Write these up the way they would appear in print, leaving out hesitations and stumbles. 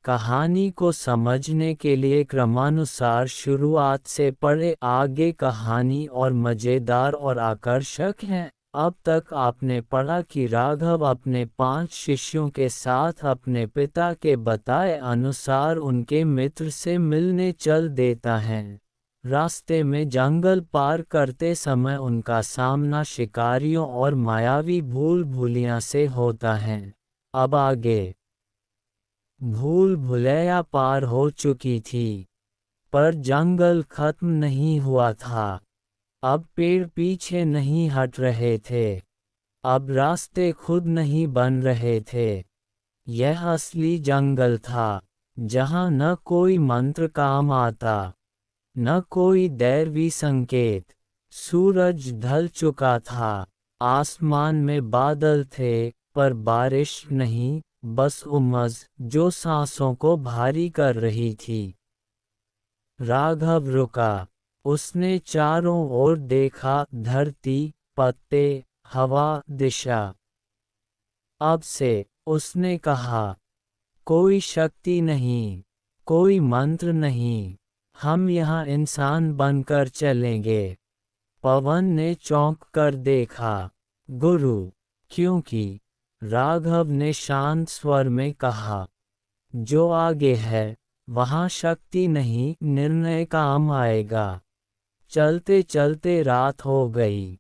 कहानी को समझने के लिए क्रमानुसार शुरुआत से पढ़े। आगे कहानी और मज़ेदार और आकर्षक है। अब तक आपने पढ़ा कि राघव अपने 5 शिष्यों के साथ अपने पिता के बताए अनुसार उनके मित्र से मिलने चल देता है। रास्ते में जंगल पार करते समय उनका सामना शिकारियों और मायावी भूल भुलैया से होता है। अब आगे भूल भुलैया पार हो चुकी थी, पर जंगल खत्म नहीं हुआ था। अब पेड़ पीछे नहीं हट रहे थे। अब रास्ते खुद नहीं बन रहे थे। यह असली जंगल था, जहाँ न कोई मंत्र काम आता, न कोई दैवी संकेत। सूरज ढल चुका था। आसमान में बादल थे, पर बारिश नहीं, बस उमस जो सांसों को भारी कर रही थी। राघव रुका। उसने चारों ओर देखा, धरती, पत्ते, हवा, दिशा। अब से उसने कहा, कोई शक्ति नहीं, कोई मंत्र नहीं, हम यहाँ इंसान बनकर चलेंगे। पवन ने चौंक कर देखा। गुरु, क्योंकि राघव ने शांत स्वर में कहा, जो आगे है वहाँ शक्ति नहीं, निर्णय काम आएगा। चलते चलते रात हो गई।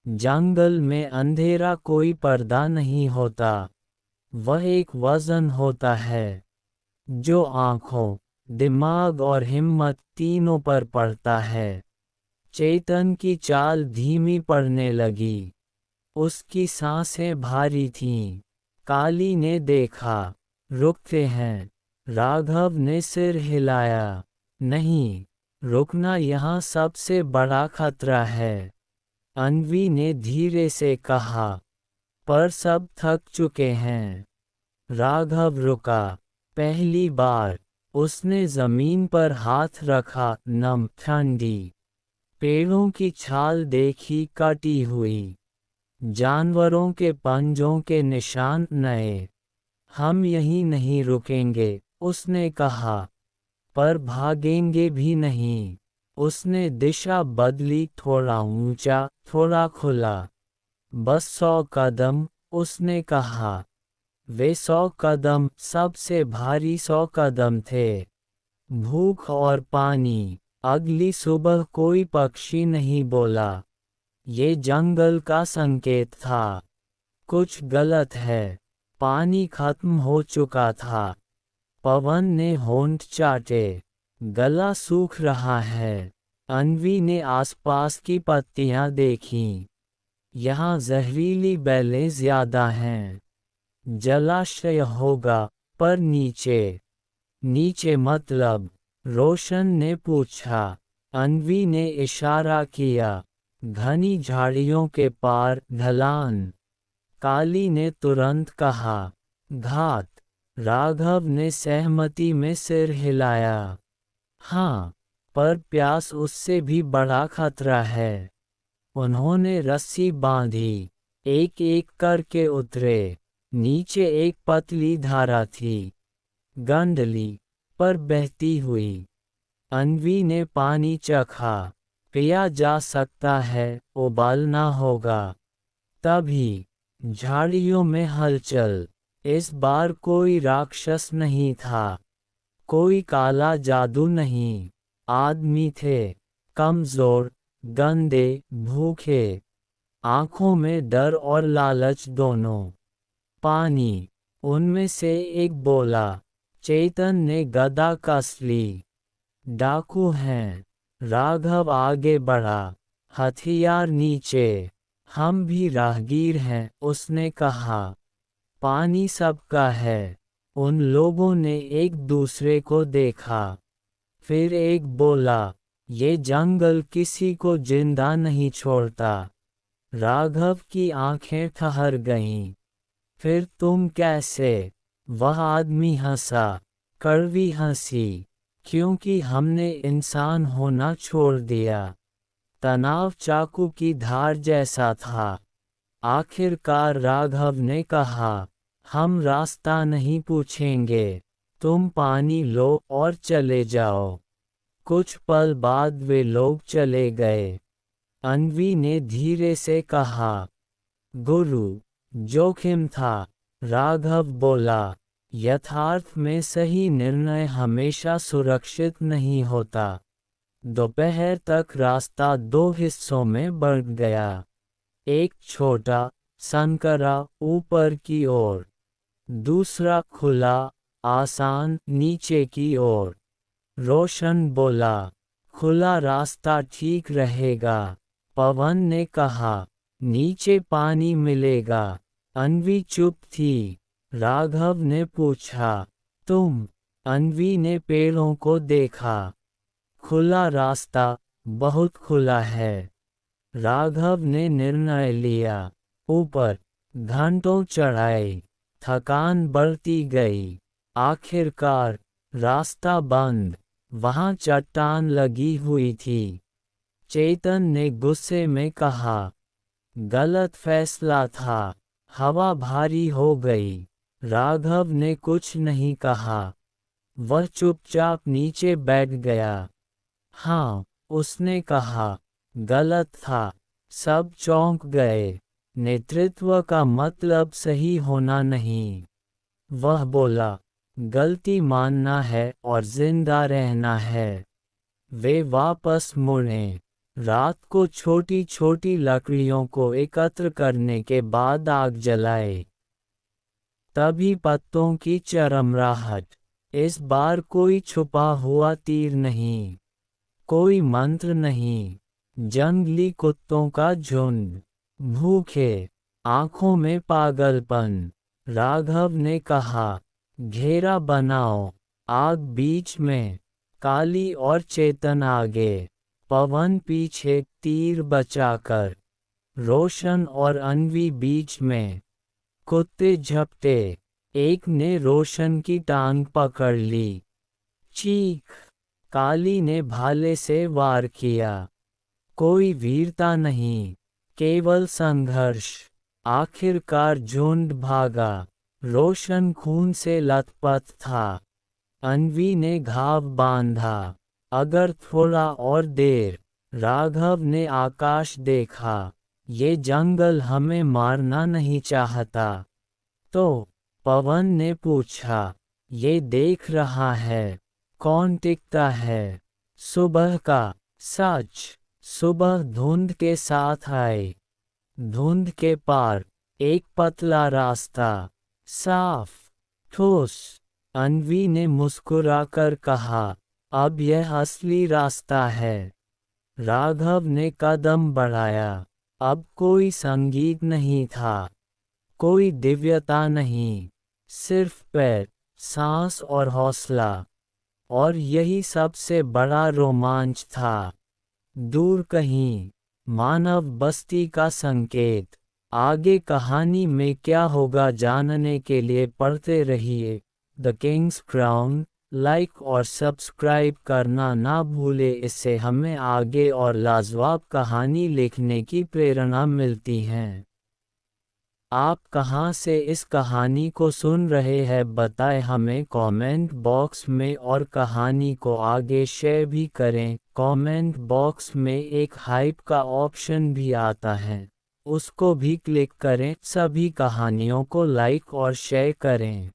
जंगल में अंधेरा कोई पर्दा नहीं होता, वह एक वजन होता है जो आँखों, दिमाग और हिम्मत तीनों पर पड़ता है। चेतन की चाल धीमी पड़ने लगी। उसकी सांसें भारी थीं। काली ने देखा, रुकते हैं। राघव ने सिर हिलाया, नहीं, रुकना यहाँ सबसे बड़ा खतरा है। अन्वी ने धीरे से कहा, पर सब थक चुके हैं। राघव रुका। पहली बार उसने जमीन पर हाथ रखा, नम, ठंडी। पेड़ों की छाल देखी, कटी हुई। जानवरों के पंजों के निशान नए। हम यहीं नहीं रुकेंगे, उसने कहा, पर भागेंगे भी नहीं। उसने दिशा बदली, थोड़ा ऊंचा, थोड़ा खुला। बस 100 कदम, उसने कहा। वे 100 कदम, सबसे भारी 100 कदम थे। भूख और पानी। अगली सुबह कोई पक्षी नहीं बोला। ये जंगल का संकेत था। कुछ गलत है। पानी खत्म हो चुका था। पवन ने होंठ चाटे। गला सूख रहा है। अन्वी ने आसपास की पत्तियां देखीं। यहाँ जहरीली बेलें ज्यादा हैं। जलाशय होगा, पर नीचे। नीचे मतलब? रोशन ने पूछा। अन्वी ने इशारा किया। घनी झाड़ियों के पार, ढलान। काली ने तुरंत कहा, घात। राघव ने सहमति में सिर हिलाया। हाँ, पर प्यास उससे भी बड़ा खतरा है। उन्होंने रस्सी बांधी। एक एक करके उतरे। नीचे एक पतली धारा थी, गंदली, पर बहती हुई। अन्वी ने पानी चखा। पिया जा सकता है, उबालना होगा। तभी झाड़ियों में हलचल। इस बार कोई राक्षस नहीं था, कोई काला जादू नहीं। आदमी थे, कमजोर, गंदे, भूखे। आंखों में डर और लालच दोनों। पानी। उनमें से एक बोला। चेतन ने गदा कस ली। डाकू हैं। राघव आगे बढ़ा, हथियार नीचे। हम भी राहगीर हैं, उसने कहा। पानी सबका है। उन लोगों ने एक दूसरे को देखा। फिर एक बोला, ये जंगल किसी को जिंदा नहीं छोड़ता। राघव की आंखें ठहर गईं। फिर तुम कैसे? वह आदमी हंसा, कड़वी हंसी। क्योंकि हमने इंसान होना छोड़ दिया। तनाव चाकू की धार जैसा था। आखिरकार राघव ने कहा, हम रास्ता नहीं पूछेंगे, तुम पानी लो और चले जाओ। कुछ पल बाद वे लोग चले गए। अन्वी ने धीरे से कहा, गुरु, जोखिम था। राघव बोला, यथार्थ में सही निर्णय हमेशा सुरक्षित नहीं होता। दोपहर तक रास्ता दो हिस्सों में बढ़ गया। एक छोटा, संकरा ऊपर की ओर, दूसरा खुला, आसान नीचे की ओर। रोशन बोला, खुला रास्ता ठीक रहेगा। पवन ने कहा, नीचे पानी मिलेगा। अन्वी चुप थी। राघव ने पूछा, तुम? अन्वी ने पेड़ों को देखा। खुला रास्ता, बहुत खुला है। राघव ने निर्णय लिया। ऊपर, घंटों चढ़ाई, थकान बढ़ती गई। आखिरकार, रास्ता बंद। वहां चट्टान लगी हुई थी। चेतन ने गुस्से में कहा, गलत फैसला था। हवा भारी हो गई। राघव ने कुछ नहीं कहा। वह चुपचाप नीचे बैठ गया। हाँ, उसने कहा, गलत था। सब चौंक गए। नेतृत्व का मतलब सही होना नहीं। वह बोला, गलती मानना है और जिंदा रहना है। वे वापस मुड़े। रात को छोटी छोटी लकड़ियों को एकत्र करने के बाद आग जलाए। तभी पत्तों की चरमराहट। इस बार कोई छुपा हुआ तीर नहीं, कोई मंत्र नहीं। जंगली कुत्तों का झुंड, भूखे, आंखों में पागलपन। राघव ने कहा, घेरा बनाओ। आग बीच में, काली और चेतन आगे, पवन पीछे तीर बचाकर। रोशन और अन्वी बीच में। कुत्ते झपटे। एक ने रोशन की टांग पकड़ ली। चीख। काली ने भाले से वार किया। कोई वीरता नहीं, केवल संघर्ष। आखिरकार झुंड भागा। रोशन खून से लथपथ था। अन्वी ने घाव बांधा। अगर थोड़ा और देर। राघव ने आकाश देखा। ये जंगल हमें मारना नहीं चाहता। तो पवन ने पूछा, ये देख रहा है, कौन टिकता है? सुबह का सच। सुबह धुंध के साथ आए। धुंध के पार, एक पतला रास्ता, साफ, ठोस। अन्वी ने मुस्कुराकर कहा, अब यह असली रास्ता है। राघव ने कदम बढ़ाया। अब कोई संगीत नहीं था, कोई दिव्यता नहीं, सिर्फ पैर, सांस और हौसला। और यही सबसे बड़ा रोमांच था। दूर कहीं, मानव बस्ती का संकेत। आगे कहानी में क्या होगा जानने के लिए पढ़ते रहिए द किंग्स क्राउन। लाइक और सब्सक्राइब करना ना भूले, इससे हमें आगे और लाजवाब कहानी लिखने की प्रेरणा मिलती है। आप कहां से इस कहानी को सुन रहे हैं बताएं हमें कमेंट बॉक्स में, और कहानी को आगे शेयर भी करें। कमेंट बॉक्स में एक हाइप का ऑप्शन भी आता है, उसको भी क्लिक करें। सभी कहानियों को लाइक और शेयर करें।